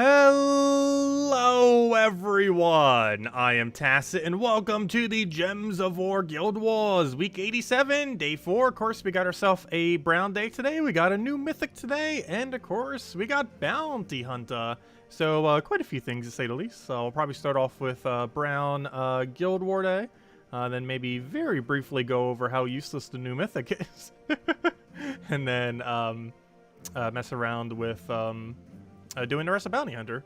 Hello everyone, I am Tacit and welcome to the Gems of War Guild Wars, week 87, day 4. Of course, we got ourselves a brown day today, we got a new mythic today, and of course, we got Bounty Hunter. So, quite a few things to say the least. So, I'll probably start off with brown Guild War day, then maybe very briefly go over how useless the new mythic is. And then mess around with doing the rest of Bounty Hunter,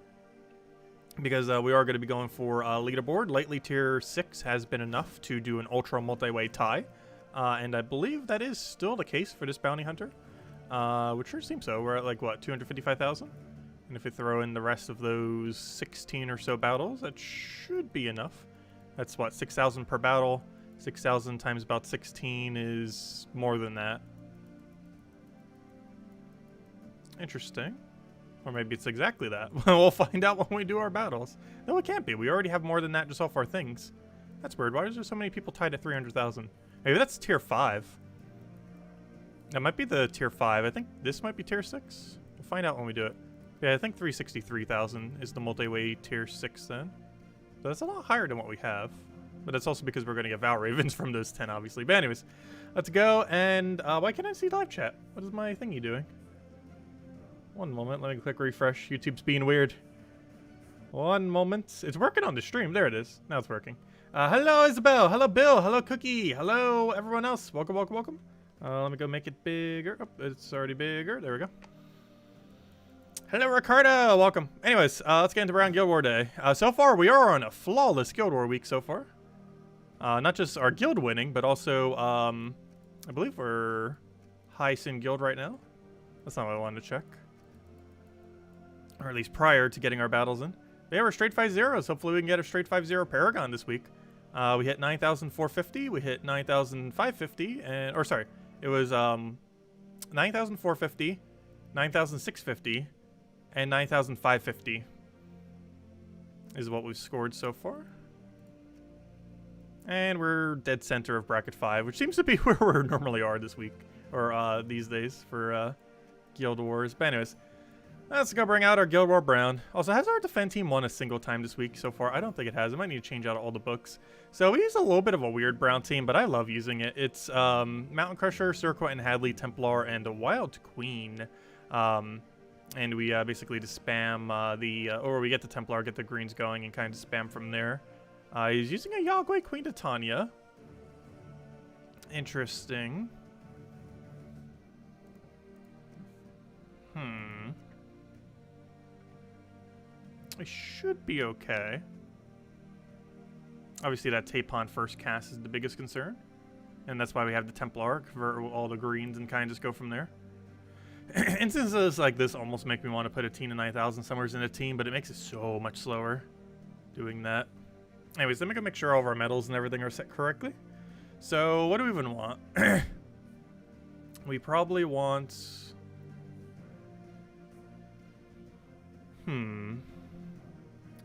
because we are going to be going for Leaderboard. Lately, tier 6 has been enough to do an ultra multi-way tie, and I believe that is still the case for this Bounty Hunter, which sure seems so. We're at like, what, 255,000? And if we throw in the rest of those 16 or so battles, that should be enough. That's what, 6,000 per battle. 6,000 times about 16 is more than that. Interesting. Or maybe it's exactly that. We'll find out when we do our battles. No, it can't be. We already have more than that just off our things. That's weird. Why is there so many people tied at 300,000? Maybe that's tier 5. That might be the tier 5. I think this might be tier 6. We'll find out when we do it. Yeah, I think 363,000 is the multi-way tier 6 then. So that's a lot higher than what we have. But that's also because we're going to get Val Ravens from those 10, obviously. But anyways, let's go. And why can't I see live chat? What is my thingy doing? One moment, let me click refresh. YouTube's being weird. One moment. It's working on the stream. There it is. Now it's working. Hello, Isabel. Hello, Bill. Hello, Cookie. Hello, everyone else. Welcome, welcome, welcome. Let me go make it bigger. Oh, it's already bigger. There we go. Hello, Ricardo. Welcome. Anyways, let's get into Brown Guild War Day. So far, we are on a flawless Guild War week so far. Not just our guild winning, but also, I believe we're highest in guild right now. That's not what I wanted to check. Or at least prior to getting our battles in. But yeah, we're straight 5-0s. Hopefully we can get a straight 5-0 Paragon this week. We hit 9,450. We hit 9,550. And, or sorry, it was 9,450, 9,650, and 9,550 is what we've scored so far. And we're dead center of bracket 5, which seems to be where we normally are this week. Or these days for Guild Wars. But anyways, let's go bring out our Guild War Brown. Also, has our defend team won a single time this week so far? I don't think it has. I might need to change out all the books. So we use a little bit of a weird Brown team, but I love using it. It's Mountain Crusher, Circle and Hadley, Templar, and a Wild Queen. And we basically just spam or we get the Templar, get the greens going, and kind of spam from there. He's using a Yagway Queen Titania. Interesting. I should be okay. Obviously, that Tapon first cast is the biggest concern. And that's why we have the Templar, convert all the greens and kind of just go from there. Instances like this almost make me want to put a team of 9,000 somewhere in a team, but it makes it so much slower doing that. Anyways, let me go make sure all of our medals and everything are set correctly. So, what do we even want? We probably want...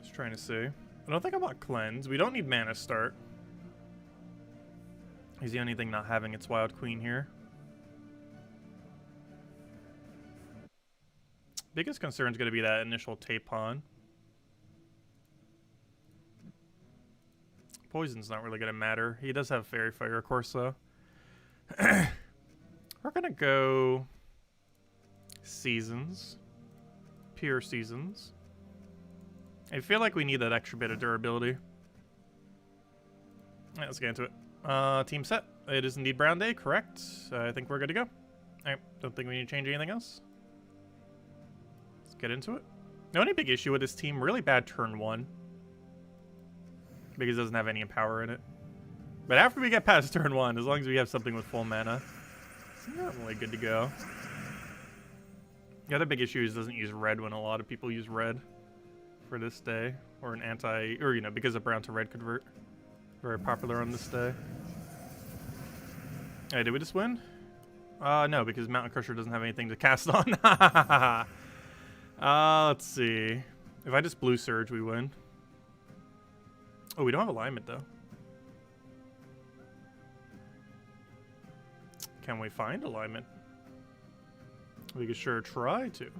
Just trying to see. I don't think I want Cleanse. We don't need Mana Start. He's the only thing not having its Wild Queen here. Biggest concern is going to be that initial Tapon. Poison's not really going to matter. He does have Fairy Fire, of course, though. We're going to go Seasons. Pure Seasons. I feel like we need that extra bit of durability. Yeah, let's get into it. Team set. It is indeed Brown Day, correct. I think we're good to go. Alright, don't think we need to change anything else. Let's get into it. The only big issue with this team, really bad turn 1. Because it doesn't have any power in it. But after we get past turn 1, as long as we have something with full mana, it's normally good to go. The other big issue is it doesn't use red when a lot of people use red for this day. Or an anti, or you know, because of brown to red convert. Very popular on this day. Hey, did we just win? No, because Mountain Crusher doesn't have anything to cast on. Let's see. If I just Blue Surge, we win. Oh, we don't have alignment, though. Can we find alignment? We could sure try to.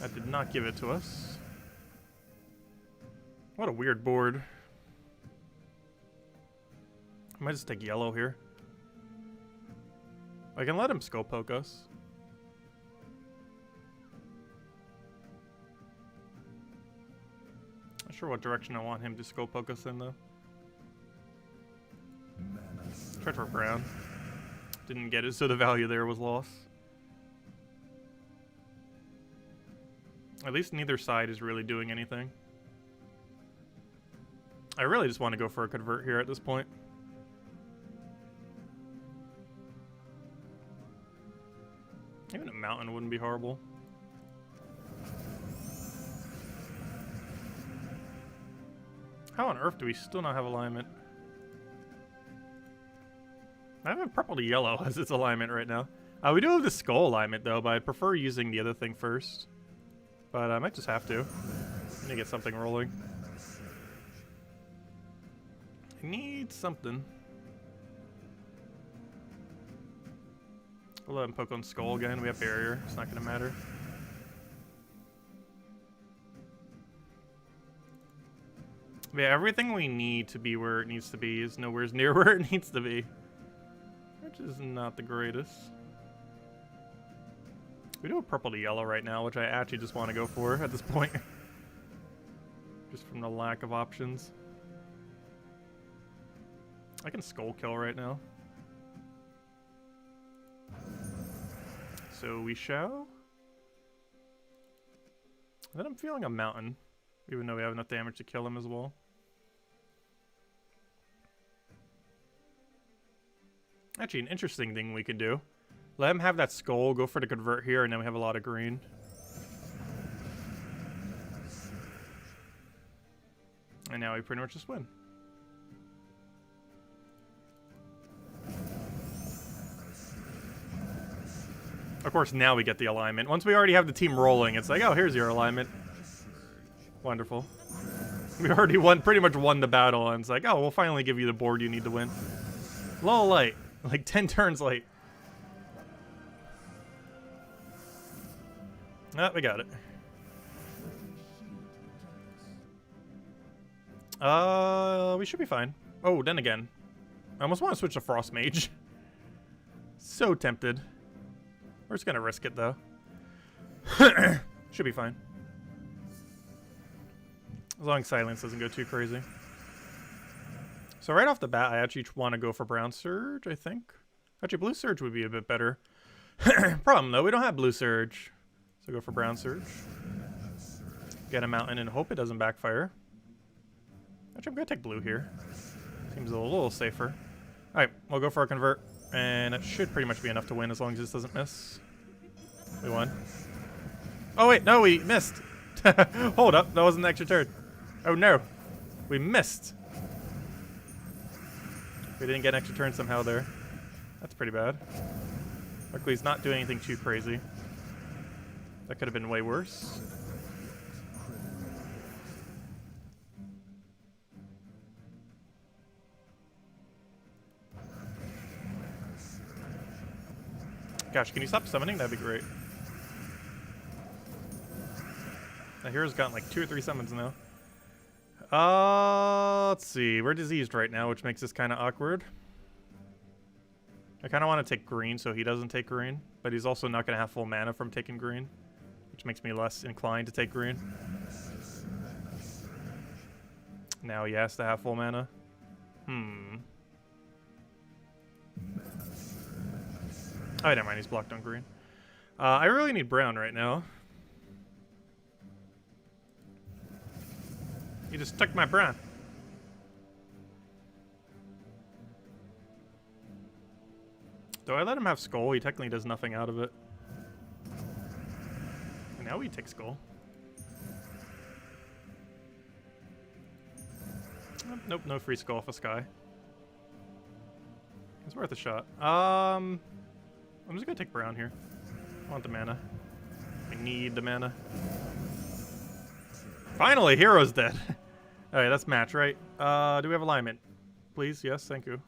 That did not give it to us. What a weird board. I might just take yellow here. I can let him skull poke us. Not sure what direction I want him to skull poke us in though. Tried for brown. Didn't get it, so the value there was lost. At least neither side is really doing anything. I really just want to go for a convert here at this point. Even a mountain wouldn't be horrible. How on earth do we still not have alignment? I have a purple to yellow as its alignment right now. We do have the skull alignment though, but I prefer using the other thing first. But I might just have to. I need to get something rolling. I need something. We'll let him poke on skull again. We have barrier. It's not going to matter. But yeah, everything we need to be where it needs to be is nowhere near where it needs to be. Which is not the greatest. We do a purple to yellow right now, which I actually just want to go for at this point. Just from the lack of options. I can skull kill right now. So we shall. Then I'm feeling a mountain, even though we have enough damage to kill him as well. Actually, an interesting thing we could do. Let him have that skull, go for the convert here, and then we have a lot of green. And now we pretty much just win. Of course, now we get the alignment. Once we already have the team rolling, it's like, oh, here's your alignment. Wonderful. We already pretty much won the battle, and it's like, oh, we'll finally give you the board you need to win. A little late. Like 10 turns late. Ah, we got it. We should be fine. Oh, then again. I almost want to switch to Frost Mage. So tempted. We're just gonna risk it though. Should be fine. As long as silence doesn't go too crazy. So right off the bat, I actually want to go for Brown Surge, I think. Actually, Blue Surge would be a bit better. Problem though, we don't have Blue Surge. So go for Brown Surge. Get a mountain and hope it doesn't backfire. Actually, I'm going to take blue here. Seems a little safer. Alright, we'll go for a convert. And it should pretty much be enough to win as long as this doesn't miss. We won. Oh wait, no, we missed. Hold up, that wasn't the extra turn. Oh no, we missed. We didn't get an extra turn somehow there. That's pretty bad. Luckily he's not doing anything too crazy. That could have been way worse. Gosh, can you stop summoning? That'd be great. The hero's gotten like 2 or 3 summons now. Let's see. We're diseased right now, which makes this kind of awkward. I kind of want to take green so he doesn't take green, but he's also not going to have full mana from taking green, which makes me less inclined to take green. Now he has to have full mana. Oh, never mind. He's blocked on green. I really need brown right now. You just took my brown. Do I let him have skull? He technically does nothing out of it. And now we take skull. Nope, no free skull off a sky. It's worth a shot. I'm just gonna take brown here. I want the mana. I need the mana. Finally, hero's dead. Alright, that's match, right? Do we have alignment? Please, yes, thank you.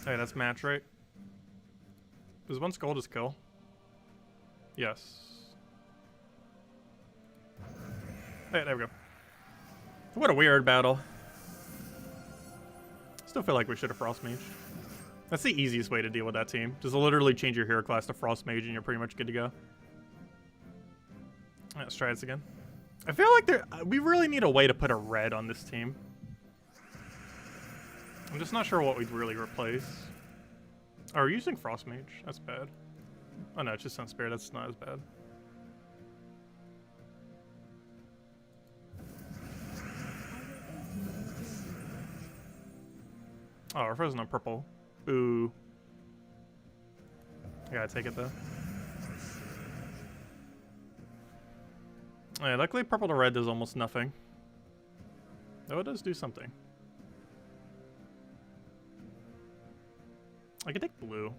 Alright, that's match, right? Does one skull just kill? Yes. Hey, there we go. What a weird battle. Still feel like we should have Frost Mage. That's the easiest way to deal with that team. Just literally change your hero class to Frost Mage and you're pretty much good to go. Let's try this again. I feel like we really need a way to put a red on this team. I'm just not sure what we'd really replace. Oh, we're using Frost Mage. That's bad. Oh no, it's just Sun Spirit. That's not as bad. Oh, we're frozen on purple. Ooh. I gotta take it though. Yeah, luckily purple to red does almost nothing. Though it does do something. I could take blue.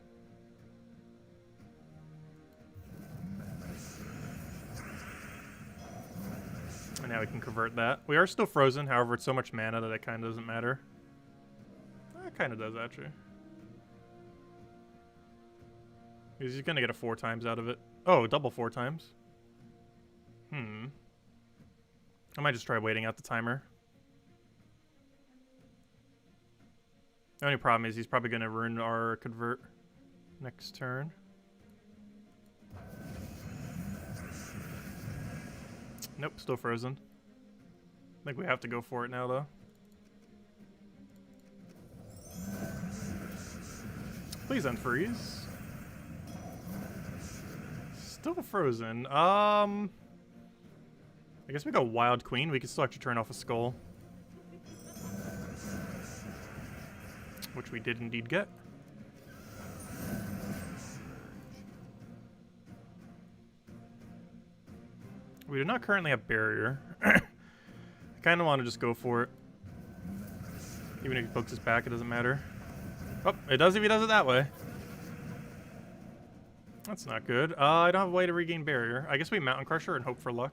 And now we can convert that. We are still frozen, however it's so much mana that it kind of doesn't matter. It kind of does, actually. He's gonna get a 4 times out of it. Oh, double 4 times. I might just try waiting out the timer. The only problem is he's probably gonna ruin our convert next turn. Nope, still frozen. I think we have to go for it now, though. Please unfreeze. Still frozen. I guess we go Wild Queen. We can still actually turn off a Skull. Which we did indeed get. We do not currently have Barrier. I kind of want to just go for it. Even if he pokes us back, it doesn't matter. Oh, it does if he does it that way. That's not good. I don't have a way to regain Barrier. I guess we Mountain Crusher and hope for luck.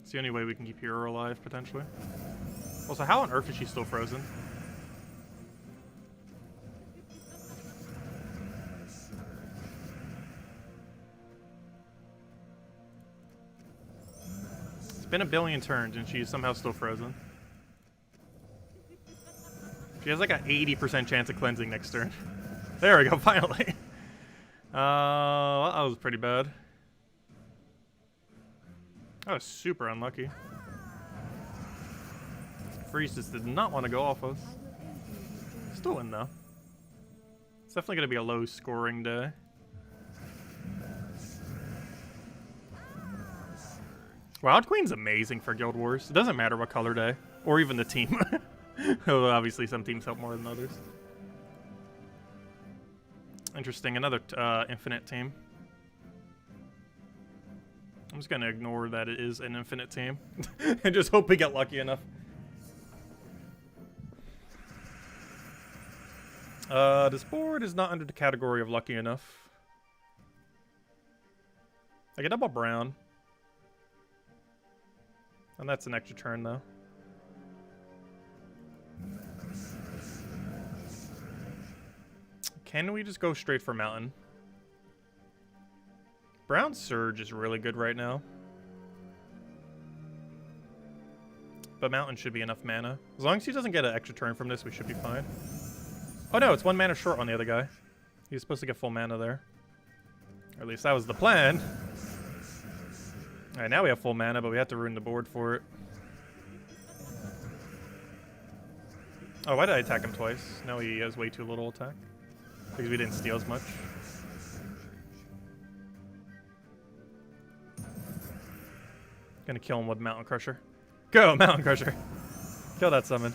It's the only way we can keep Hero alive, potentially. Also, how on earth is she still frozen? It's been a billion turns and she's somehow still frozen. She has like an 80% chance of cleansing next turn. There we go, finally. Well, that was pretty bad. That was super unlucky. Freeze just did not want to go off us. Still win though. It's definitely going to be a low scoring day. Wild Queen's amazing for Guild Wars. It doesn't matter what color day, or even the team. Obviously some teams help more than others. Interesting, another infinite team. I'm just going to ignore that it is an infinite team. And just hope we get lucky enough. This board is not under the category of lucky enough. I get double brown. And that's an extra turn, though. Can we just go straight for Mountain? Brown Surge is really good right now. But Mountain should be enough mana. As long as he doesn't get an extra turn from this, we should be fine. Oh no, it's 1 mana short on the other guy. He was supposed to get full mana there. Or at least that was the plan. Alright, now we have full mana, but we have to ruin the board for it. Oh, why did I attack him twice? Now he has way too little attack. Because we didn't steal as much. Gonna kill him with Mountain Crusher. Go, Mountain Crusher! Kill that summon.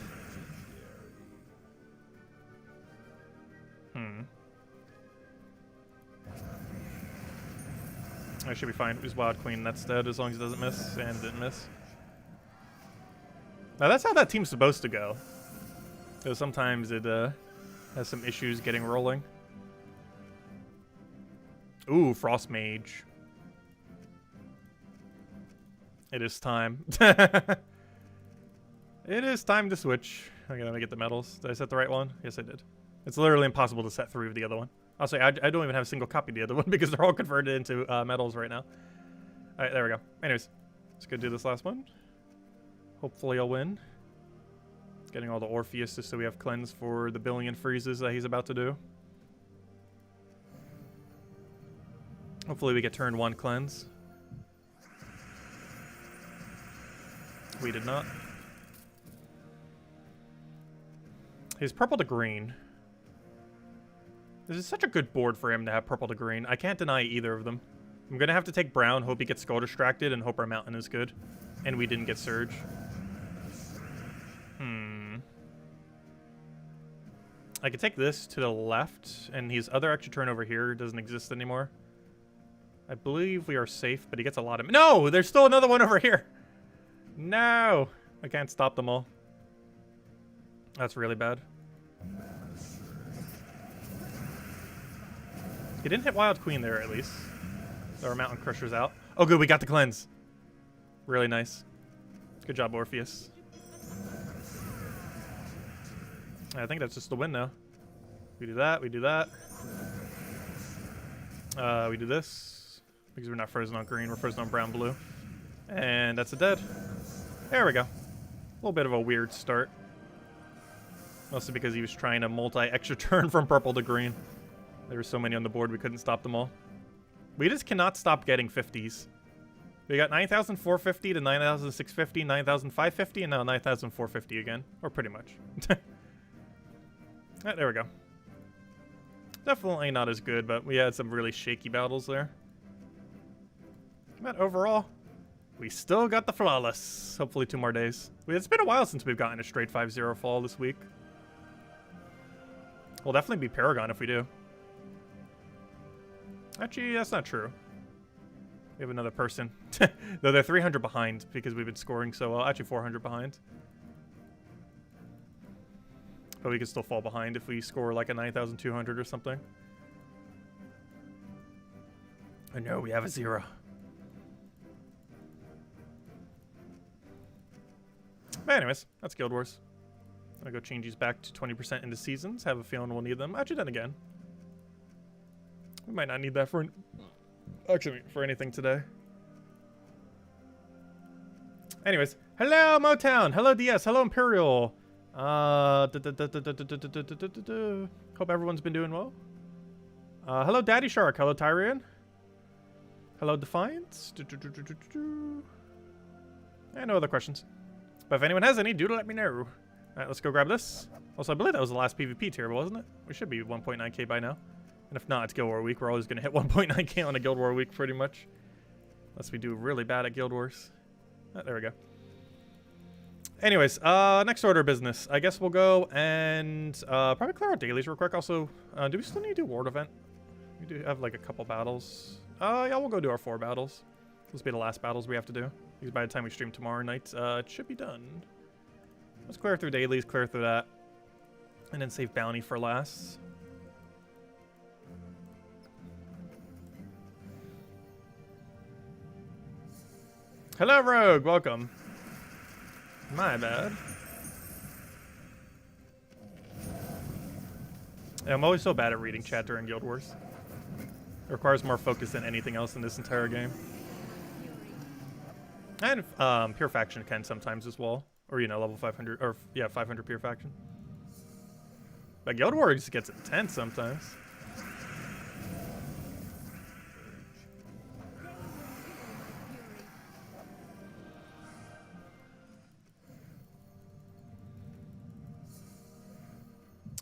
I should be fine. It was Wild Queen. That's dead as long as it doesn't miss, and didn't miss. Now that's how that team's supposed to go. Though sometimes it has some issues getting rolling. Ooh, Frost Mage. It is time. It is time to switch. Okay, let me get the medals. Did I set the right one? Yes, I did. It's literally impossible to set 3 of the other one. I'll say I don't even have a single copy of the other one because they're all converted into medals right now. Alright, there we go. Anyways, let's go do this last one. Hopefully I'll win. Getting all the Orpheus just so we have cleanse for the billion freezes that he's about to do. Hopefully we get turn 1 cleanse. We did not. He's purple to green. This is such a good board for him to have purple to green. I can't deny either of them. I'm going to have to take brown, hope he gets skull distracted, and hope our mountain is good. And we didn't get surge. I could take this to the left, and his other extra turn over here doesn't exist anymore. I believe we are safe, but he gets a lot of... No! There's still another one over here! No! I can't stop them all. That's really bad. He didn't hit Wild Queen there, at least. So our Mountain Crusher's out. Oh, good, we got the cleanse. Really nice. Good job, Orpheus. I think that's just the win now. We do that, we do that. We do this. Because we're not frozen on green, we're frozen on brown blue. And that's a dead. There we go. A little bit of a weird start. Mostly because he was trying to multi-extra turn from purple to green. There were so many on the board we couldn't stop them all. We just cannot stop getting 50s. We got 9,450 to 9,650, 9,550, and now 9,450 again. Or pretty much. Right, there we go. Definitely not as good, but we had some really shaky battles there. But overall, we still got the flawless. Hopefully 2 more days. It's been a while since we've gotten a straight 5-0 fall this week. We'll definitely be Paragon if we do. Actually, that's not true. We have another person. Though they're 300 behind because we've been scoring so well. Actually, 400 behind. But we can still fall behind if we score like a 9,200 or something. Oh no, we have a 0. But anyways, that's Guild Wars. I'm gonna go change these back to 20% into seasons. Have a feeling we'll need them. Actually, then again. We might not need that for anything today. Anyways, hello Motown, hello DS, hello Imperial. Hope everyone's been doing well. Hello Daddy Shark, hello Tyrian. Hello Defiance. And no other questions. But if anyone has any, do let me know. Alright, let's go grab this. Also, I believe that was the last PvP tier, wasn't it? We should be 1.9k by now. And if not, it's Guild War Week. We're always going to hit 1.9k on a Guild War Week, pretty much. Unless we do really bad at Guild Wars. There we go. Anyways, next order of business. I guess we'll go and probably clear our dailies real quick. Also, do we still need to do Ward event? We do have like a couple battles. Yeah, we'll go do our 4 battles. This will be the last battles we have to do. Because by the time we stream tomorrow night, it should be done. Let's clear through dailies, clear through that. And then save bounty for last. Hello, Rogue. Welcome. My bad. Yeah, I'm always so bad at reading chat during Guild Wars. It requires more focus than anything else in this entire game. And Pure Faction can sometimes as well. Or, you know, level 500. Or, yeah, 500 Pure Faction. But Guild Wars just gets intense sometimes.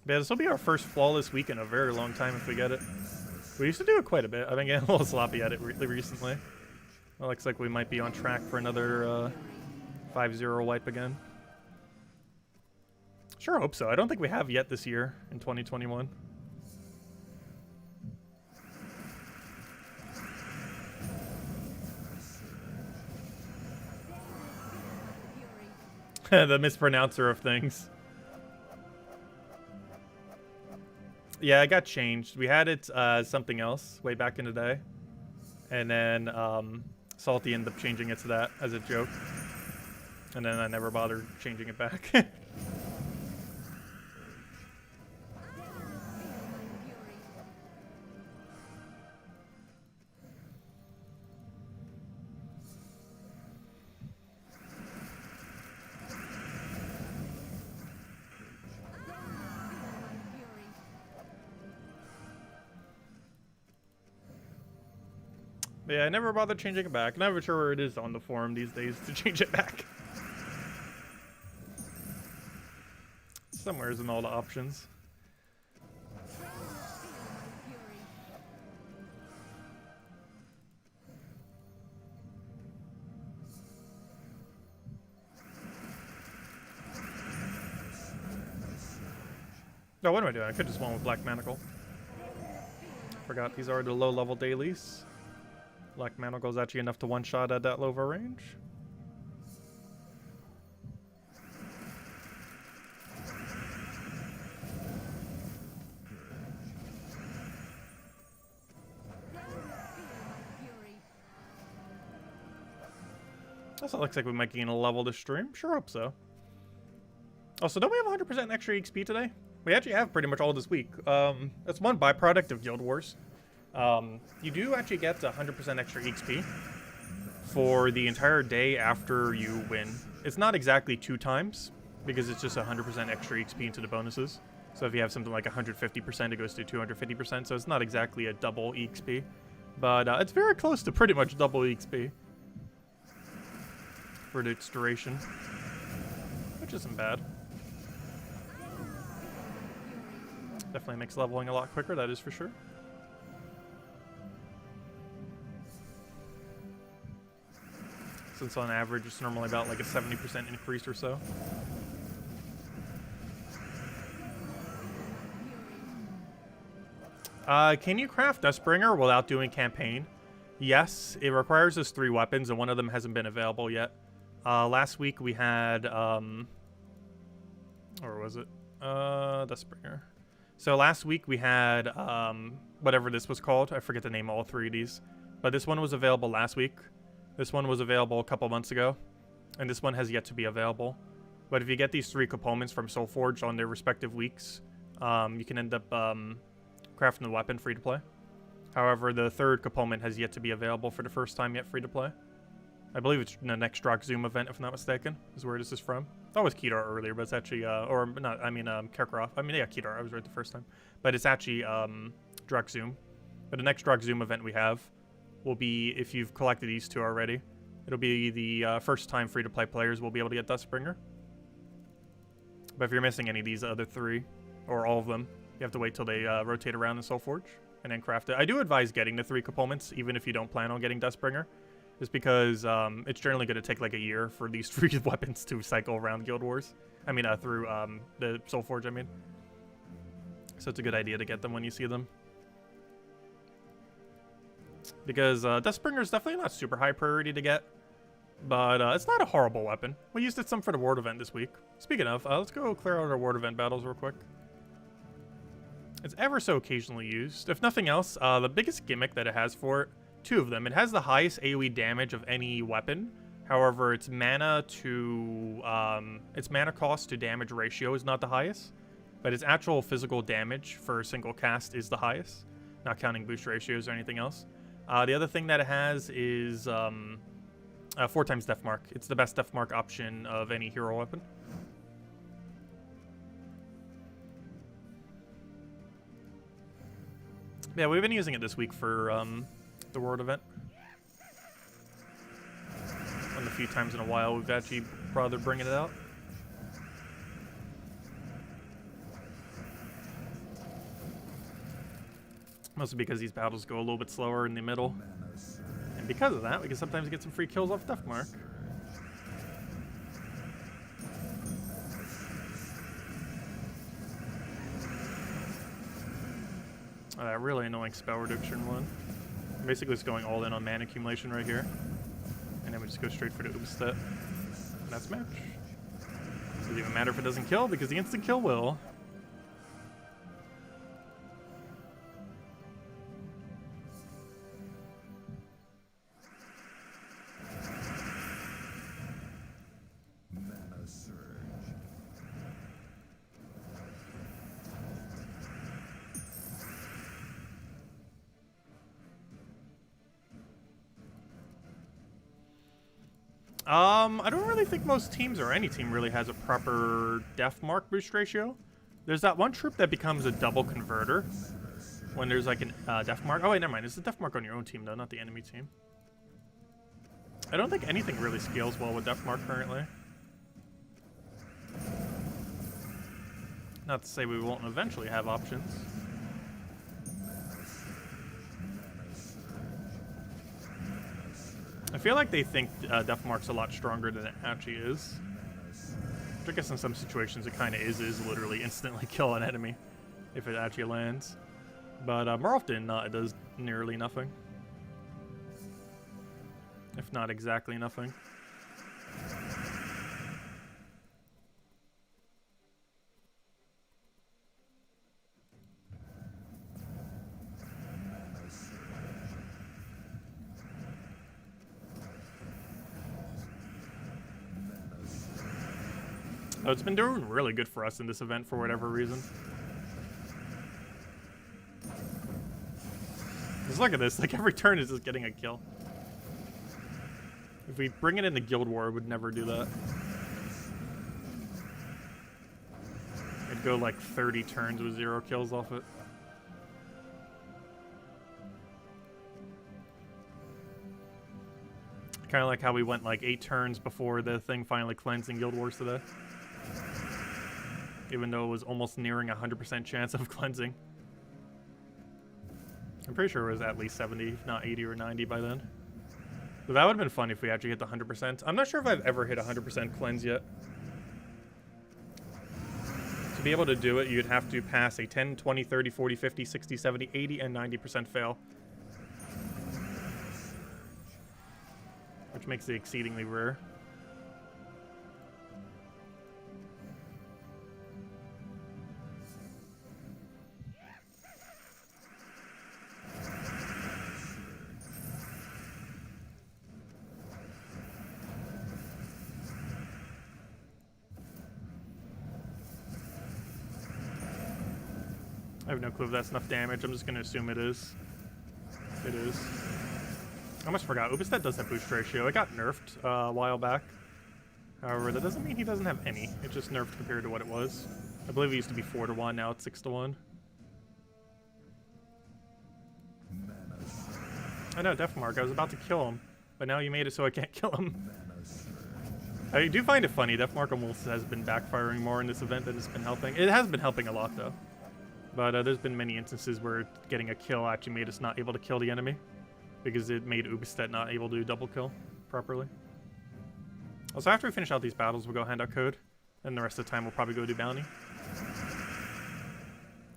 Yeah, this will be our first flawless week in a very long time if we get it. We used to do it quite a bit. I've been getting a little sloppy at it recently. Well, looks like we might be on track for another 5-0 wipe again. Sure hope so. I don't think we have yet this year in 2021. The mispronouncer of things. Yeah, it got changed. We had it something else way back in the day. And then Salty ended up changing it to that as a joke. And then I never bothered changing it back. But yeah, I never bothered changing it back. Never sure where it is on the forum these days to change it back. Somewhere's in all the options. No, what am I doing? I could just went with Black Manacle. Forgot these are the low-level dailies. Black Manacle is actually enough to one-shot at that low of a range. Also looks like we might gain a level this stream. Sure hope so. Also, don't we have 100% extra XP today? We actually have pretty much all this week. That's one byproduct of Guild Wars. You do actually get 100% extra XP for the entire day after you win. It's not exactly 2 times, because it's just 100% extra XP into the bonuses. So if you have something like 150%, it goes to 250%, so it's not exactly a double EXP. But it's very close to pretty much double EXP for its duration, which isn't bad. Definitely makes leveling a lot quicker, that is for sure. Since on average it's normally about like a 70% increase or so. Can you craft Dustbringer without doing campaign? Yes, it requires us 3 weapons and one of them hasn't been available yet. Last week we had, or was it? Dustbringer. So last week we had, whatever this was called. I forget the name of all 3 of these. But this one was available last week. This one was available a couple months ago. And this one has yet to be available. But if you get these 3 components from Soulforge on their respective weeks, you can end up crafting the weapon free to play. However, the 3rd component has yet to be available for the first time yet free to play. I believe it's the next Drak Zoom event, if I'm not mistaken, is where this is from. I thought it was Kedar earlier, but it's actually, or not, I mean, Karkaroff. I mean, yeah, Kedar, I was right the first time. But it's actually Drak Zoom. But the next Drak Zoom event we have will be, if you've collected these 2 already, it'll be the first time free-to-play players will be able to get Dustbringer. But if you're missing any of these other 3, or all of them, you have to wait till they rotate around in Soulforge, and then craft it. I do advise getting the 3 components, even if you don't plan on getting Dustbringer. Just because it's generally going to take like a year for these 3 weapons to cycle around Guild Wars. I mean, through the Soulforge, I mean. So it's a good idea to get them when you see them. Because Dustbringer is definitely not super high priority to get. But it's not a horrible weapon. We used it some for the Ward event this week. Speaking of, let's go clear out our Ward event battles real quick. It's ever so occasionally used. If nothing else, the biggest gimmick that it has for it, 2 of them. It has the highest AoE damage of any weapon. However, its mana cost to damage ratio is not the highest, but its actual physical damage for a single cast is the highest, not counting boost ratios or anything else. The other thing that it has is 4 times Death Mark. It's the best Death Mark option of any hero weapon. Yeah, we've been using it this week for the World event. And a few times in a while we've actually bothered bringing it out. Mostly because these battles go a little bit slower in the middle. And because of that, we can sometimes get some free kills off Death Mark. Oh, that really annoying spell reduction one. Basically just going all in on mana accumulation right here. And then we just go straight for the Ubstet. And that's match. Doesn't even matter if it doesn't kill, because the instant kill will. I don't really think most teams or any team really has a proper Death Mark boost ratio. There's that one troop that becomes a double converter. when there's like an death mark. Oh wait, never mind. It's a death mark on your own team though, not the enemy team. I don't think anything really scales well with death mark currently. Not to say we won't eventually have options. I feel like they think death mark's a lot stronger than it actually is. Which I guess in some situations it kind of is literally instantly kill an enemy if it actually lands. But more often it does nearly nothing. If not exactly nothing. Oh, it's been doing really good for us in this event for whatever reason. Just look at this, like every turn is just getting a kill. If we bring it into Guild War, it would never do that. It'd go like 30 turns with 0 kills off it. Kind of like how we went like 8 turns before the thing finally cleansed in Guild Wars today. Even though it was almost nearing 100% chance of cleansing. I'm pretty sure it was at least 70, if not 80 or 90 by then. So that would have been fun if we actually hit the 100%. I'm not sure if I've ever hit 100% cleanse yet. To be able to do it, you'd have to pass a 10, 20, 30, 40, 50, 60, 70, 80, and 90% fail. Which makes it exceedingly rare. I have no clue if that's enough damage. I'm just going to assume it is. It is. I almost forgot. Ubistet does have boost ratio. It got nerfed a while back. However, that doesn't mean he doesn't have any. It's just nerfed compared to what it was. I believe it used to be 4-1. Now it's 6-1. I know, Deathmark. I was about to kill him. But now you made it so I can't kill him. I do find it funny. Deathmark almost has been backfiring more in this event than it's been helping. It has been helping a lot, though. But there's been many instances where getting a kill actually made us not able to kill the enemy. Because it made Ubistet not able to double kill properly. Also, after we finish out these battles, we'll go hand out code. And the rest of the time, we'll probably go do bounty.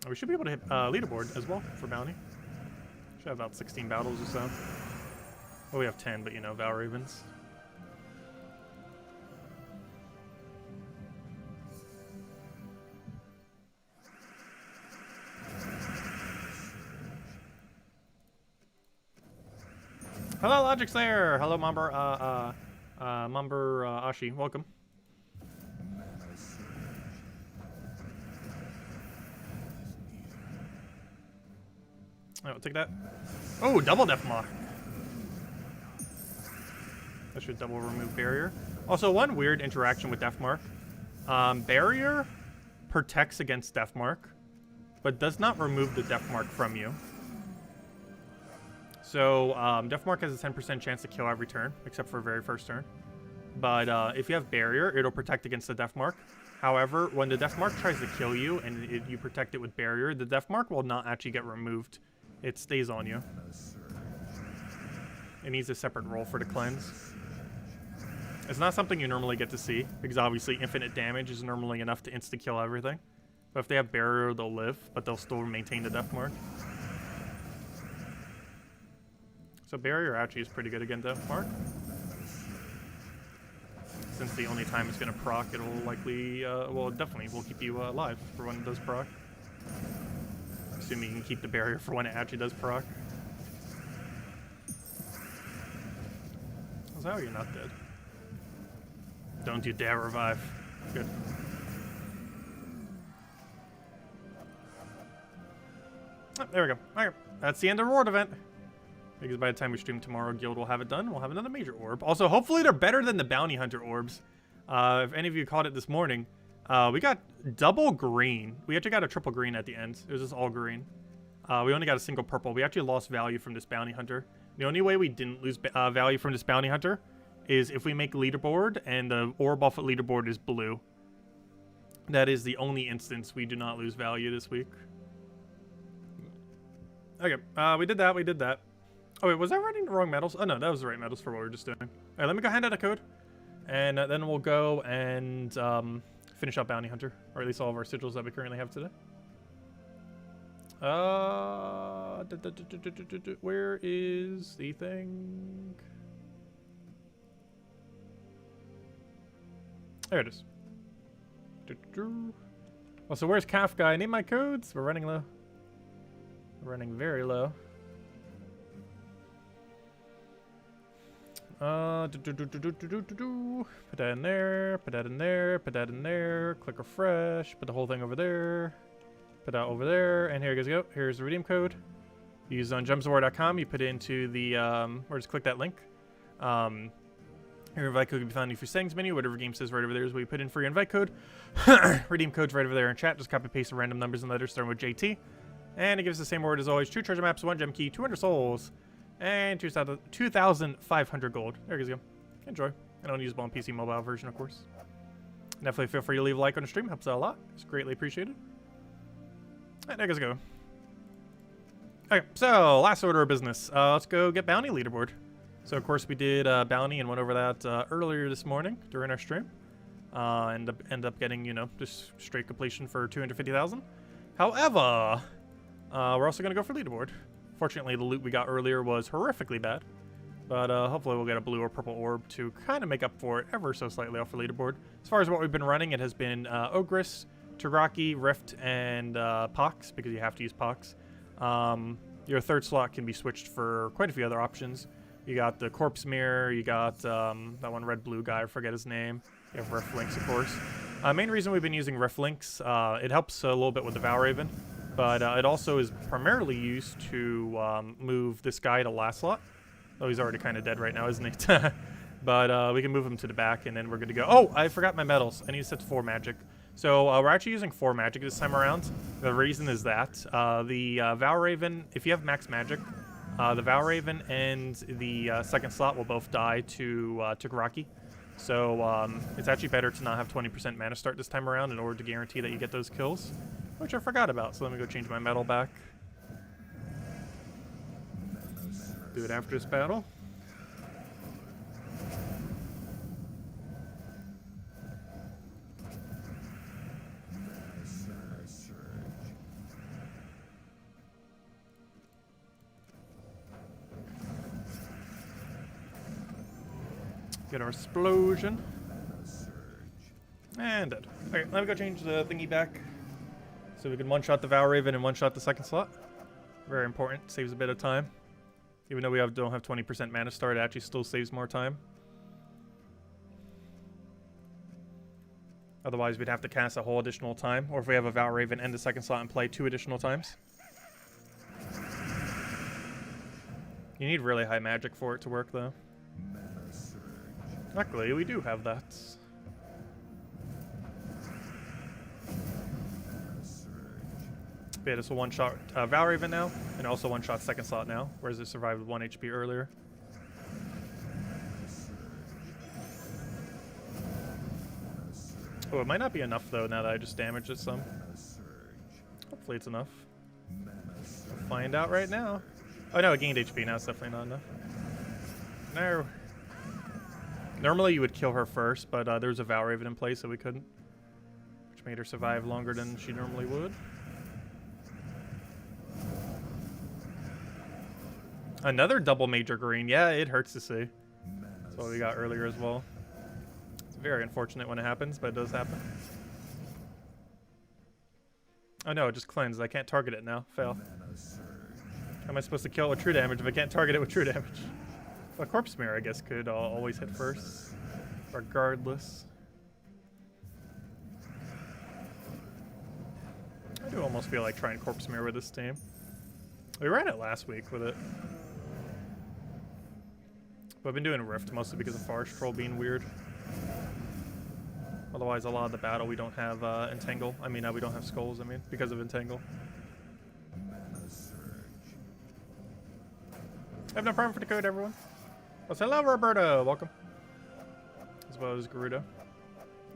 We should be able to hit leaderboard as well for bounty. Should have about 16 battles or so. Well, we have 10, but you know, Val Ravens. Hello, Logic Slayer. Hello, Mumber. Ashi. Welcome. Alright, we'll take that. Oh, double Deathmark. That should double remove barrier. Also, one weird interaction with Deathmark. Barrier protects against Deathmark, but does not remove the Deathmark from you. So, Deathmark has a 10% chance to kill every turn, except for very first turn. But if you have Barrier, it'll protect against the Deathmark. However, when the Deathmark tries to kill you and you protect it with Barrier, the Deathmark will not actually get removed. It stays on you. It needs a separate roll for the cleanse. It's not something you normally get to see, because obviously infinite damage is normally enough to insta-kill everything. But if they have Barrier, they'll live, but they'll still maintain the Deathmark. So Barrier actually is pretty good against Deathmark. Since the only time it's going to proc, it'll likely, well, definitely will keep you alive for when it does proc. Assuming you can keep the Barrier for when it actually does proc. So how are you not dead? Don't you dare revive. Good. Oh, there we go. Alright, that's the end of the reward event. Because by the time we stream tomorrow, Guild will have it done. We'll have another major orb. Also, hopefully they're better than the Bounty Hunter orbs. If any of you caught it this morning, we got double green. We actually got a triple green at the end. It was just all green. We only got a single purple. We actually lost value from this bounty hunter. The only way we didn't lose value from this bounty hunter is if we make leaderboard and the orb off of leaderboard is blue. That is the only instance we do not lose value this week. Okay, we did that, we did that. Oh wait, was I writing the wrong medals? Oh no, that was the right medals for what we were just doing. Alright, let me go hand out a code. And then we'll go and finish up Bounty Hunter. Or at least all of our sigils that we currently have today. Where is the thing? There it is. Well, so where's Kafka? I need my codes. We're running low. We're running very low. Put that in there, put that in there, put that in there, click refresh, put the whole thing over there, put that over there, and here you guys go. Here's the redeem code. You use on jumpsawar.com, you put it into the, or just click that link. Your invite code can be found in your settings menu. Whatever game says right over there is what you put in for your invite code. Redeem code's right over there in chat. Just copy paste the random numbers and letters starting with JT. And it gives the same word as always. 2 treasure maps, 1 gem key, 200 souls, and 2,500 gold. There you go. Enjoy. I don't use on PC mobile version, of course. Definitely feel free to leave a like on the stream. Helps out a lot. It's greatly appreciated. Alright, there you guys go. Okay, so last order of business. Let's go get bounty leaderboard. So, of course, we did bounty and went over that earlier this morning during our stream. End up getting, you know, just straight completion for 250,000. However, we're also going to go for leaderboard. Fortunately, the loot we got earlier was horrifically bad. But hopefully we'll get a blue or purple orb to kind of make up for it ever so slightly off the leaderboard. As far as what we've been running, it has been Ogress, Taraki, Rift, and Pox, because you have to use Pox. Your third slot can be switched for quite a few other options. You got the Corpse Mirror, you got that one red-blue guy, I forget his name. You have Rift Links, of course. Main reason we've been using Rift Links, it helps a little bit with the Valraven, but it also is primarily used to move this guy to last slot. Oh, he's already kind of dead right now, isn't he? But we can move him to the back, and then we're good to go. Oh, I forgot my medals. I need to set to 4 magic. So we're actually using 4 magic this time around. The reason is that the Valraven, if you have max magic, the Valraven and the second slot will both die to Kaki. So it's actually better to not have 20% mana start this time around in order to guarantee that you get those kills, which I forgot about. So let me go change my medal back. Do it after this battle. Get our explosion. And dead. Okay, let me go change the thingy back so we can one-shot the Valraven and one-shot the second slot. Very important. Saves a bit of time. Even though we don't have 20% mana start, it actually still saves more time. Otherwise, we'd have to cast a whole additional time. Or if we have a Valraven and the second slot and play 2 additional times. You need really high magic for it to work, though. Luckily, we do have that. Yeah, this will one-shot Valraven now, and also one-shot second slot now, whereas it survived with 1 HP earlier. Oh, it might not be enough, though, now that I just damaged it some. Hopefully it's enough. We'll find out right now. Oh, no, it gained HP now. It's definitely not enough. No. Normally you would kill her first, but there was a Valraven in place, so we couldn't. Which made her survive longer than she normally would. Another double major green. Yeah, it hurts to see. That's what we got earlier as well. It's very unfortunate when it happens, but it does happen. Oh no, it just cleansed. I can't target it now. Fail. How am I supposed to kill it with true damage if I can't target it with true damage? A Corpse Mirror, I guess, could always hit first, regardless. I do almost feel like trying Corpse Mirror with this team. We ran it last week with it. But I've been doing Rift mostly because of Forest Troll being weird. Otherwise, a lot of the battle we don't have Entangle. I mean, we don't have Skulls, because of Entangle. I have no problem for the code, everyone. Well, hello, Roberto. Welcome. As well as Garuda.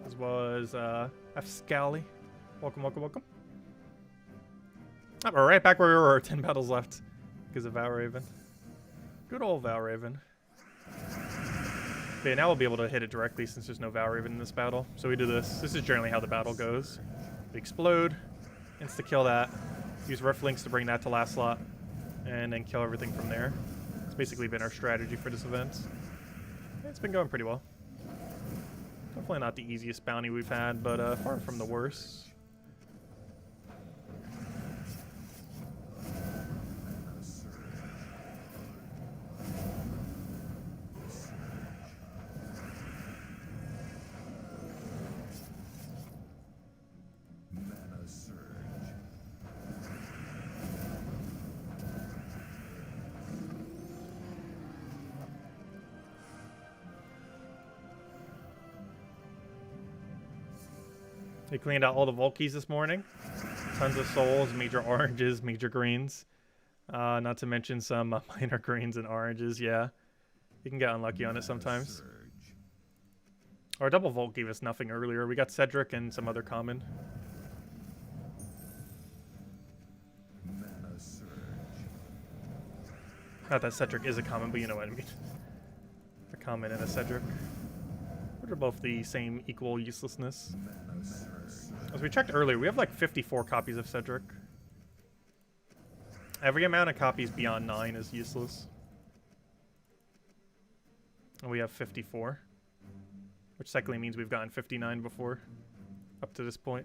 As well as F. Scally. Welcome, welcome, welcome. Oh, we're right back where we were. 10 battles left because of Valraven. Good old Valraven. But yeah, now we'll be able to hit it directly since there's no Valraven in this battle. So we do this. This is generally how the battle goes. We explode, insta-kill that, use Rift Links to bring that to last slot, and then kill everything from there. It's basically been our strategy for this event. It's been going pretty well. Definitely not the easiest bounty we've had, but far from the worst. We cleaned out all the Volkies this morning. Tons of souls, major oranges, major greens. Not to mention some minor greens and oranges, yeah. You can get unlucky on it sometimes. Our double Volk gave us nothing earlier. We got Cedric and some other common. Not that Cedric is a common, but you know what I mean. A common and a Cedric. Which are both the same equal uselessness. As we checked earlier, we have like 54 copies of Cedric. Every amount of copies beyond 9 is useless. And we have 54. Which technically means we've gotten 59 before. Up to this point.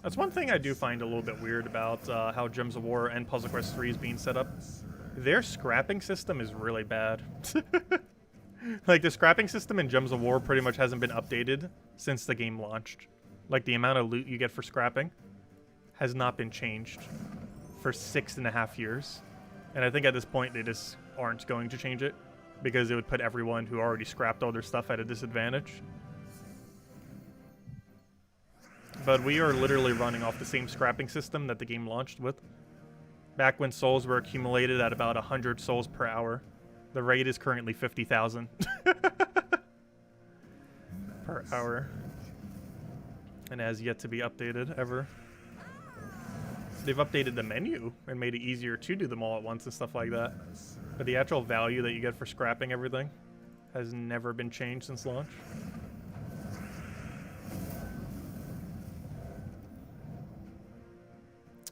That's one thing I do find a little bit weird about how Gems of War and Puzzle Quest 3 is being set up. Their scrapping system is really bad. Like, the scrapping system in Gems of War pretty much hasn't been updated since the game launched. Like, the amount of loot you get for scrapping has not been changed for 6.5 years. And I think at this point they just aren't going to change it because it would put everyone who already scrapped all their stuff at a disadvantage. But we are literally running off the same scrapping system that the game launched with. Back when souls were accumulated at about 100 souls per hour. The rate is currently 50,000 per hour. And has yet to be updated, ever. They've updated the menu and made it easier to do them all at once and stuff like that. But the actual value that you get for scrapping everything has never been changed since launch.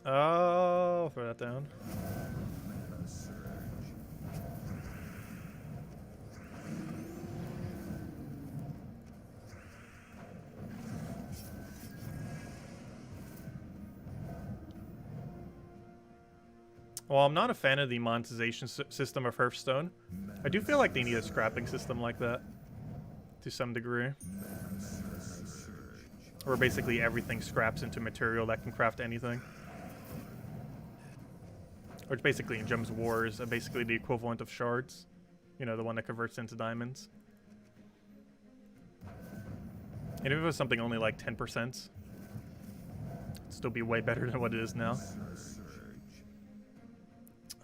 Oh, throw that down. While I'm not a fan of the monetization system of Hearthstone, I do feel like they need a scrapping system like that to some degree. Where basically everything scraps into material that can craft anything. Which basically in Gems of War is basically the equivalent of shards. You know, the one that converts into diamonds. And if it was something only like 10%, it'd still be way better than what it is now.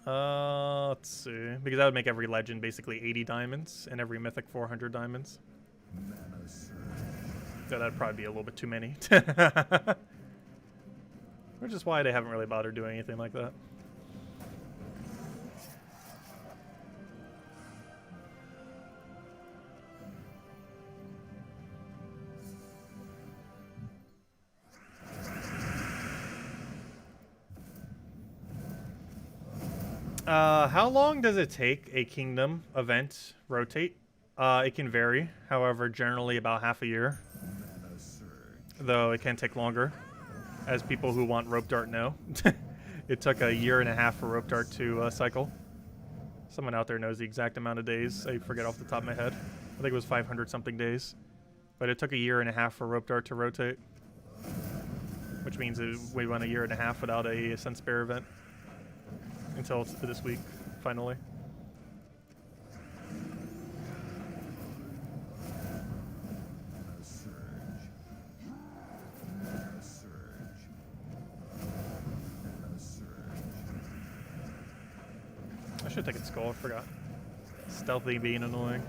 Let's see. Because that would make every legend basically 80 diamonds and every mythic 400 diamonds. So that'd probably be a little bit too many. Which is why they haven't really bothered doing anything like that. How long does it take a kingdom event rotate? It can vary. However, generally about half a year. Though it can take longer, as people who want Rope Dart know. It took 1.5 years for Rope Dart to cycle. Someone out there knows the exact amount of days. I forget off the top of my head. I think it was 500 something days. But it took 1.5 years for Rope Dart to rotate. Which means we went 1.5 years without a Sense Bear event. Until this week, finally. should take its skull, I forgot. Stealthy being annoying.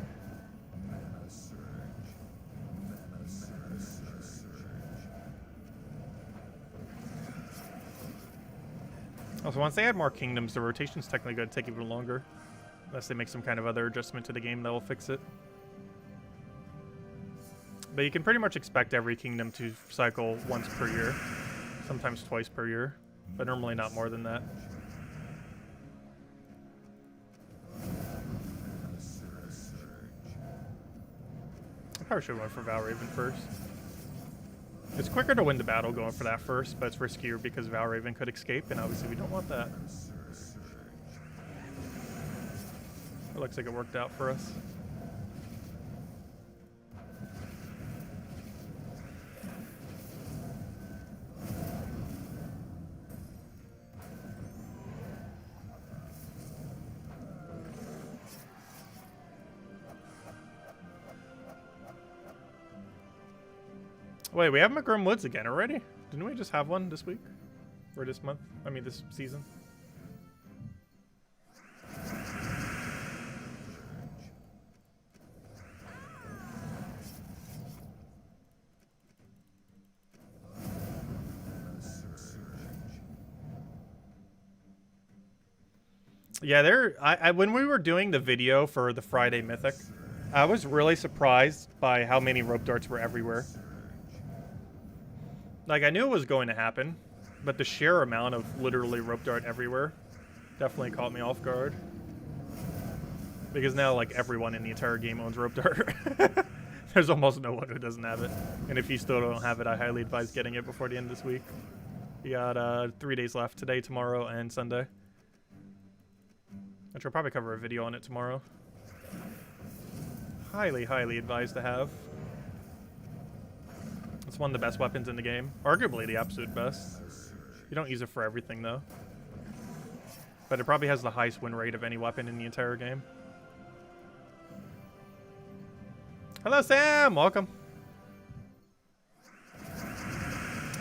Also, once they add more kingdoms, the rotation's technically going to take even longer. Unless they make some kind of other adjustment to the game that will fix it. But you can pretty much expect every kingdom to cycle once per year. Sometimes twice per year. But normally not more than that. I probably should have went for Valraven first. It's quicker to win the battle going for that first, but it's riskier because Valraven could escape, and obviously we don't want that. It looks like it worked out for us. Wait, we have McGrim Woods again already? Didn't we just have one this week? Or this month? I mean, this season? Yeah, when we were doing the video for the Friday Mythic, I was really surprised by how many rope darts were everywhere. Like, I knew it was going to happen, but the sheer amount of literally rope dart everywhere definitely caught me off guard. Because now, like, everyone in the entire game owns rope dart. There's almost no one who doesn't have it. And if you still don't have it, I highly advise getting it before the end of this week. We got 3 days left, today, tomorrow, and Sunday. Which I'll probably cover a video on it tomorrow. Highly, highly advised to have. It's one of the best weapons in the game. Arguably the absolute best. You don't use it for everything, though. But it probably has the highest win rate of any weapon in the entire game. Hello, Sam! Welcome.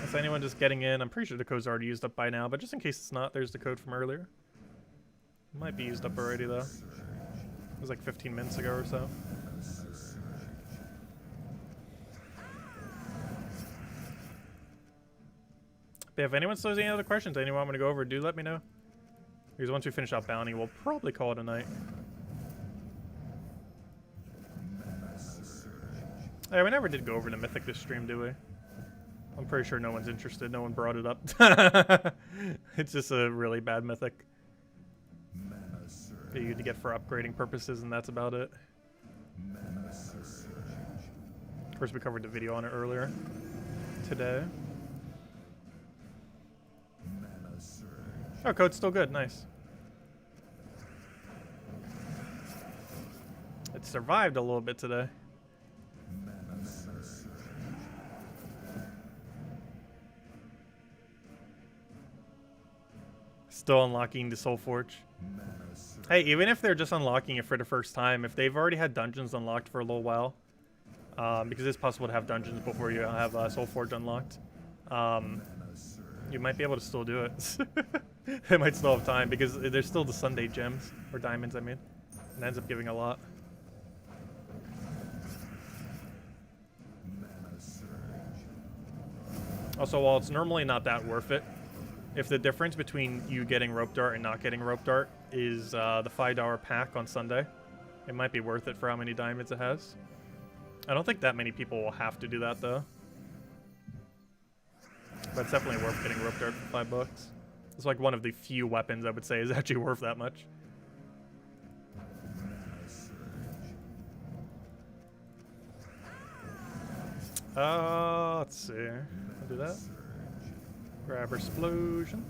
Is anyone just getting in? I'm pretty sure the code's already used up by now, but just in case it's not, there's the code from earlier. It might be used up already, though. It was like 15 minutes ago or so. But if anyone still has any other questions, anyone want me to go over, do let me know. Because once we finish out Bounty, we'll probably call it a night. Yeah, we never did go over the Mythic this stream, do we? I'm pretty sure no one's interested. No one brought it up. It's just a really bad Mythic that you need to get for upgrading purposes, and that's about it. Of course, we covered the video on it earlier today. Oh, code's still good. Nice. It survived a little bit today. Still unlocking the Soul Forge. Hey, even if they're just unlocking it for the first time, if they've already had dungeons unlocked for a little while, because it's possible to have dungeons before you have Soul Forge unlocked, you might be able to still do it. They might still have time because there's still the Sunday gems, or diamonds, I mean. And it ends up giving a lot. Also, while it's normally not that worth it, if the difference between you getting rope dart and not getting rope dart is the $5 pack on Sunday, it might be worth it for how many diamonds it has. I don't think that many people will have to do that, though. But it's definitely worth getting rope dart for $5. It's like one of the few weapons I would say is actually worth that much. Let's see. I'll do that. Grab Explosion.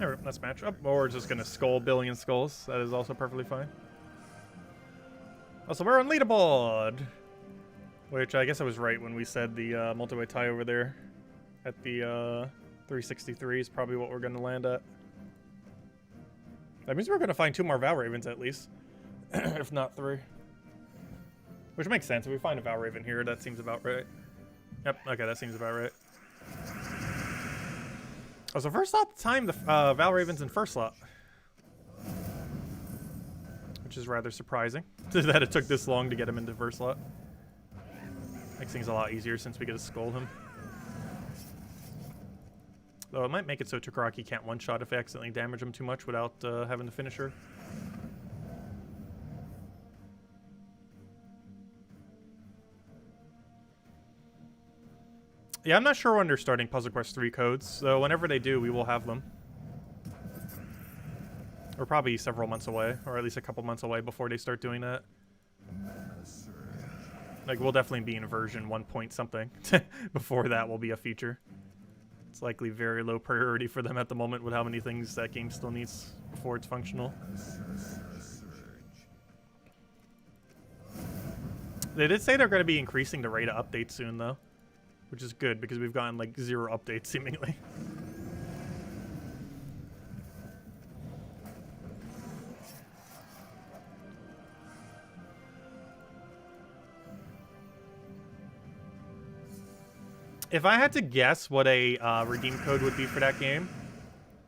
There, let's match up. Or we're just gonna skull billion skulls. That is also perfectly fine. Also, we're on Leaderboard, which I guess I was right when we said the multi-way tie over there at the 363 is probably what we're gonna land at. That means we're gonna find 2 more Val Ravens at least, if not 3. Which makes sense. If we find a Val Raven here, that seems about right. Yep. Okay, that seems about right. Oh, so first slot time, the Val Raven's in first slot. Which is rather surprising, that it took this long to get him into first slot. Makes things a lot easier since we get to skull him. Though it might make it so Kaki can't one-shot if I accidentally damage him too much without having the finisher. Yeah, I'm not sure when they're starting Puzzle Quest 3 codes, so whenever they do, we will have them. We're probably several months away, or at least a couple months away before they start doing that. Like, we'll definitely be in version 1 point something. Before that will be a feature. It's likely very low priority for them at the moment with how many things that game still needs before it's functional. They did say they're going to be increasing the rate of updates soon, though. Which is good, because we've gotten, like, 0 updates, seemingly. If I had to guess what a redeem code would be for that game,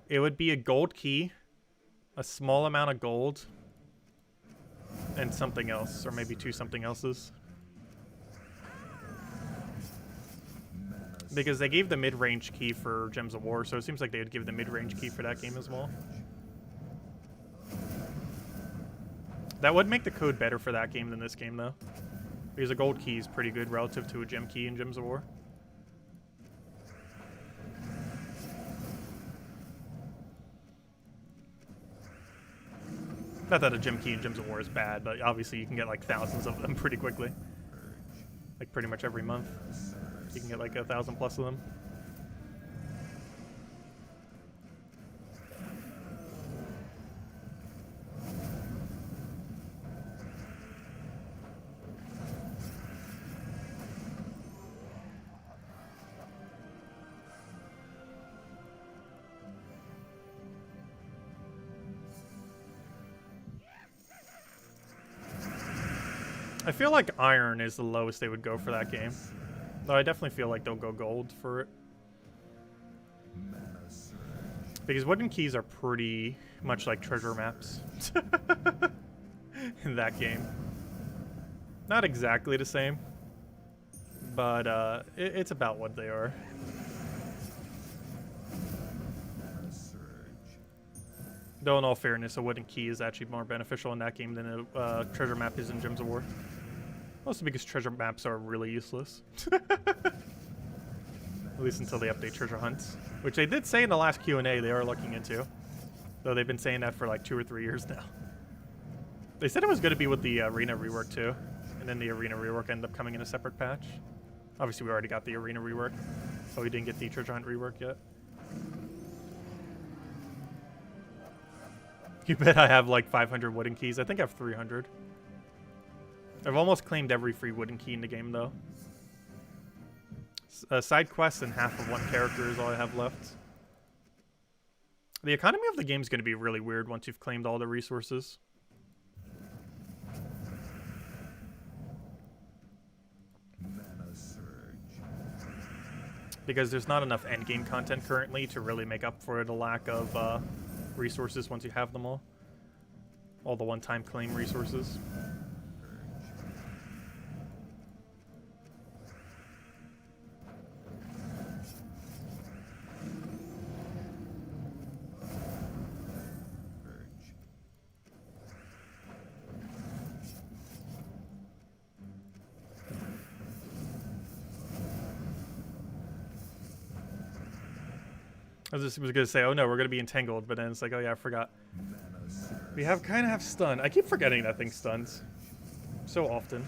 it would be a gold key, a small amount of gold, and something else, or maybe 2 something else's. Because they gave the mid-range key for Gems of War, so it seems like they would give the mid-range key for that game as well. That would make the code better for that game than this game, though. Because a gold key is pretty good relative to a gem key in Gems of War. Not that a gem key in Gems of War is bad, but obviously you can get like thousands of them pretty quickly. Like pretty much every month. You can get like 1,000 plus of them. I feel like iron is the lowest they would go for that game. Though I definitely feel like they'll go gold for it. Because wooden keys are pretty much like treasure maps in that game. Not exactly the same, but it's about what they are. Though in all fairness, a wooden key is actually more beneficial in that game than a treasure map is in Gems of War. Mostly because treasure maps are really useless. At least until they update treasure hunts. Which they did say in the last Q&A they are looking into. Though they've been saying that for like 2 or 3 years now. They said it was going to be with the arena rework too. And then the arena rework ended up coming in a separate patch. Obviously we already got the arena rework. But we didn't get the treasure hunt rework yet. You bet I have like 500 wooden keys. I think I have 300. I've almost claimed every free wooden key in the game, though. Side quests and half of 1 character is all I have left. The economy of the game is going to be really weird once you've claimed all the resources. Because there's not enough endgame content currently to really make up for the lack of resources once you have them all. All the one-time claim resources. I was going to say, oh no, we're going to be entangled, but then it's like, oh yeah, I forgot. We kind of have stun. I keep forgetting that thing stuns so often.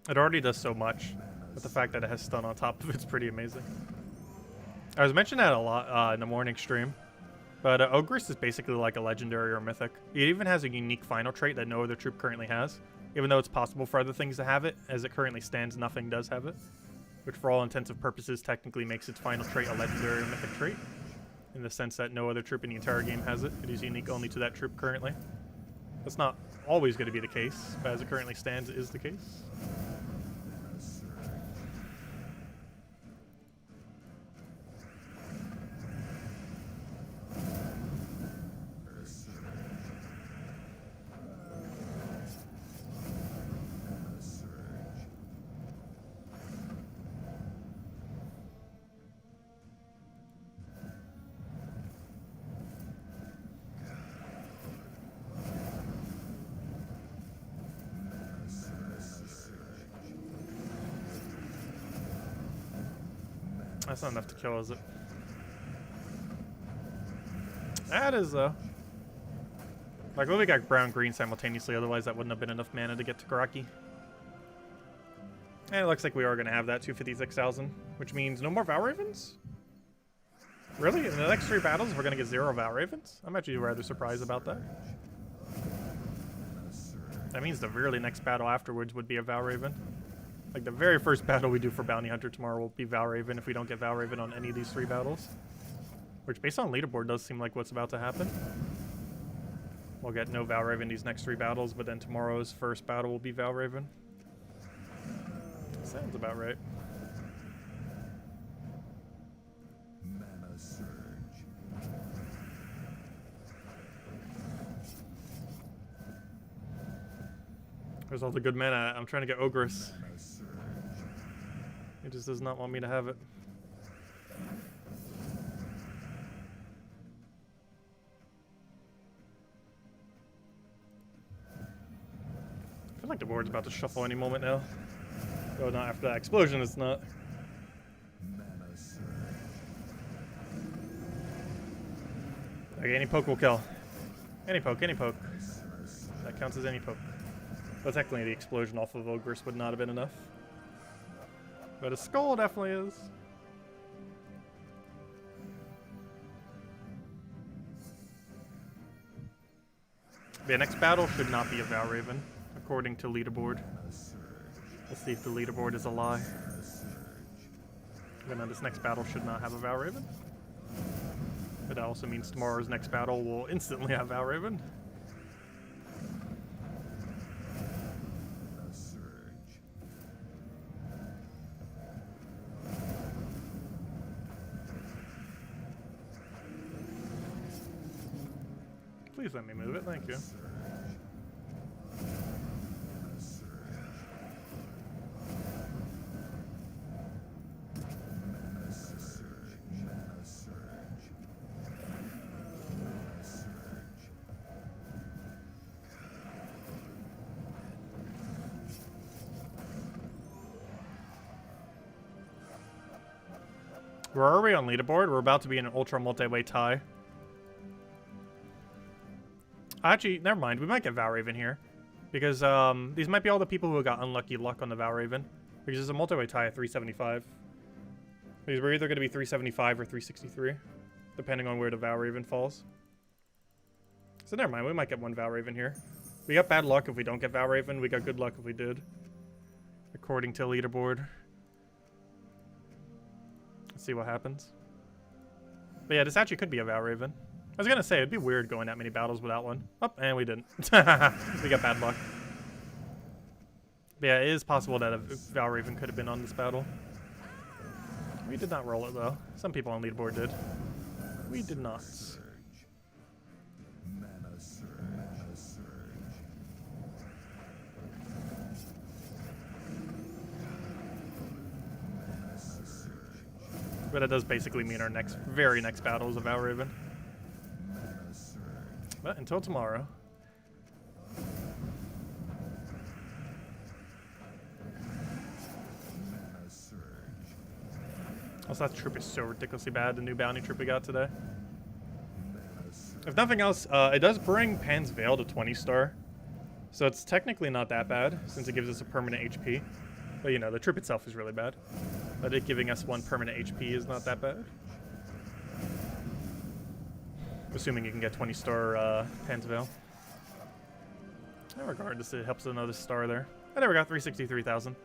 It already does so much, but the fact that it has stun on top of it's pretty amazing. I was mentioning that a lot in the morning stream, but Ogress is basically like a legendary or mythic. It even has a unique final trait that no other troop currently has, even though it's possible for other things to have it. As it currently stands, nothing does have it, which for all intents and purposes technically makes its final trait a legendary or mythic trait, in the sense that no other troop in the entire game has it. It is unique only to that troop currently. That's not always going to be the case, but as it currently stands, it is the case. That's not enough to kill, is it? That is, though. Like, we got brown-green simultaneously, otherwise that wouldn't have been enough mana to get to Kaki. And it looks like we are going to have that 256,000, which means no more Val Ravens? Really? In the next 3 battles, we're going to get 0 Val Ravens? I'm actually rather surprised about that. That means the really next battle afterwards would be a Val Raven. Like, the very first battle we do for Bounty Hunter tomorrow will be Val Raven if we don't get Val Raven on any of these 3 battles. Which, based on leaderboard, does seem like what's about to happen. We'll get no Val Raven these next 3 battles, but then tomorrow's first battle will be Val Raven. Sounds about right. Mana surge. There's all the good mana. I'm trying to get Ogress. It just does not want me to have it. I feel like the board's about to shuffle any moment now. Oh, not after that explosion, it's not. Okay, any poke will kill. Any poke, any poke. That counts as any poke. But technically the explosion off of Ogress would not have been enough. But a skull definitely is. The next battle should not be a Val Raven, according to leaderboard. Let's see if the leaderboard is a lie. But no, this next battle should not have a Val Raven. But that also means tomorrow's next battle will instantly have Val Raven. Please let me move it, thank you. Where are we on leaderboard? We're about to be in an ultra multi-way tie. Actually, never mind. We might get Val Raven here. Because these might be all the people who got unlucky luck on the Val Raven. Because it's a multi-way tie at 375. Because we're either going to be 375 or 363. Depending on where the Val Raven falls. So never mind. We might get one Val Raven here. We got bad luck if we don't get Val Raven. We got good luck if we did. According to leaderboard. Let's see what happens. But yeah, this actually could be a Val Raven. I was gonna say, it'd be weird going that many battles without one. Oh, and we didn't. We got bad luck. But yeah, it is possible that a Val Raven could have been on this battle. We did not roll it, though. Some people on leaderboard did. We did not. But it does basically mean our very next battle is a Val Raven. But until tomorrow. Also, that troop is so ridiculously bad, the new bounty troop we got today. If nothing else, it does bring Pan's Veil to 20 star. So it's technically not that bad, since it gives us a permanent HP. But, you know, the troop itself is really bad. But it giving us 1 permanent HP is not that bad. Assuming you can get 20-star Panzerveil. Regardless, it helps another star there. And there we go, 363,000.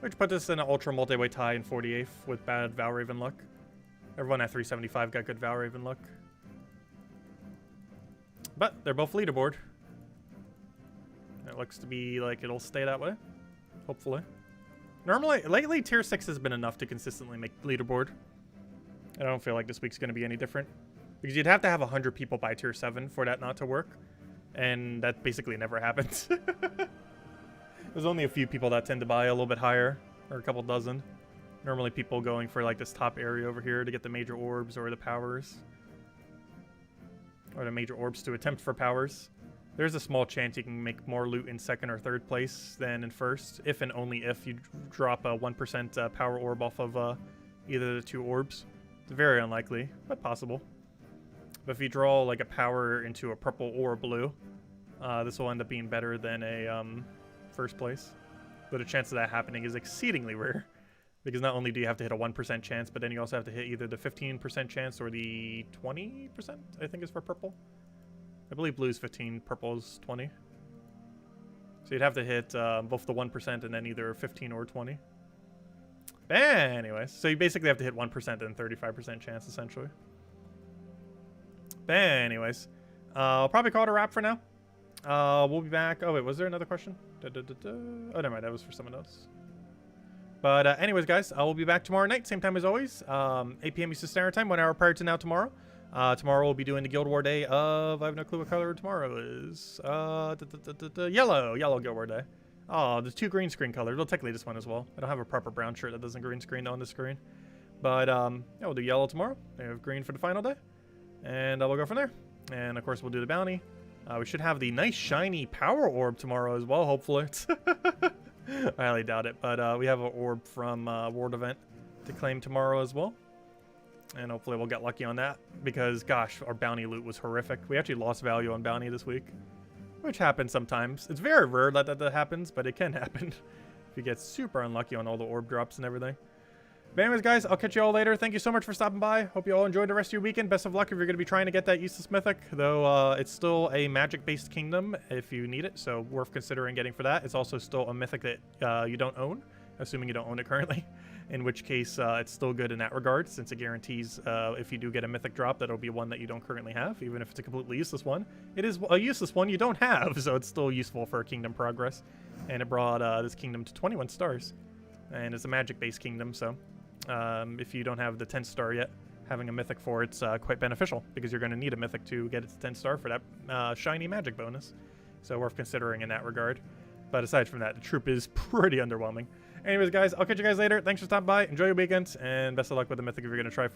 Which puts us in an ultra multi-way tie in 48th with bad Valraven luck. Everyone at 375 got good Valraven luck. But they're both leaderboard. It looks to be like it'll stay that way. Hopefully. Normally, lately, tier 6 has been enough to consistently make leaderboard. I don't feel like this week's going to be any different. Because you'd have to have 100 people by tier 7 for that not to work. And that basically never happens. There's only a few people that tend to buy a little bit higher. Or a couple dozen. Normally people going for like this top area over here to get the major orbs or the powers. Or the major orbs to attempt for powers. There's a small chance you can make more loot in 2nd or 3rd place than in 1st. If and only if you drop a 1% power orb off of either of the 2 orbs. It's very unlikely, but possible. But if you draw like a power into a purple or a blue, this will end up being better than a 1st place. But the chance of that happening is exceedingly rare. Because not only do you have to hit a 1% chance, but then you also have to hit either the 15% chance or the 20%, I think is for purple. I believe blue is 15, purple is 20. So you'd have to hit both the 1% and then either 15 or 20. Anyways, so you basically have to hit 1% and 35% chance, essentially. Anyways, I'll probably call it a wrap for now. We'll be back. Oh, wait, was there another question? Oh, never mind. That was for someone else. But anyways, guys, I will be back tomorrow night, same time as always. 8 p.m. Eastern Standard Time, 1 hour prior to now tomorrow. Tomorrow we'll be doing the Guild War Day of... I have no clue what color tomorrow is. Yellow Guild War Day. Oh, there's 2 green screen colors. Well, technically this one as well. I don't have a proper brown shirt that doesn't green screen on the screen. But yeah, we'll do yellow tomorrow. We have green for the final day. And we'll go from there. And of course we'll do the bounty. We should have the nice shiny power orb tomorrow as well, hopefully. I highly doubt it, but we have an orb from World Event to claim tomorrow as well. And hopefully we'll get lucky on that, because gosh, our bounty loot was horrific. We actually lost value on bounty this week, which happens sometimes. It's very rare that that happens, but it can happen if you get super unlucky on all the orb drops and everything. But anyways, guys, I'll catch you all later. Thank you so much for stopping by. Hope you all enjoyed the rest of your weekend. Best of luck if you're going to be trying to get that useless mythic, though it's still a magic-based kingdom if you need it, so worth considering getting for that. It's also still a mythic that you don't own, assuming you don't own it currently, in which case it's still good in that regard, since it guarantees if you do get a mythic drop, that'll be one that you don't currently have, even if it's a completely useless one. It is a useless one you don't have, so it's still useful for kingdom progress, and it brought this kingdom to 21 stars, and it's a magic-based kingdom, so... if you don't have the 10th star yet, having a mythic for it's quite beneficial, because you're going to need a mythic to get it to 10th star for that shiny magic bonus. So worth considering in that regard. But aside from that, the troop is pretty underwhelming. Anyways, guys, I'll catch you guys later. Thanks for stopping by. Enjoy your weekend, and best of luck with the mythic if you're going to try for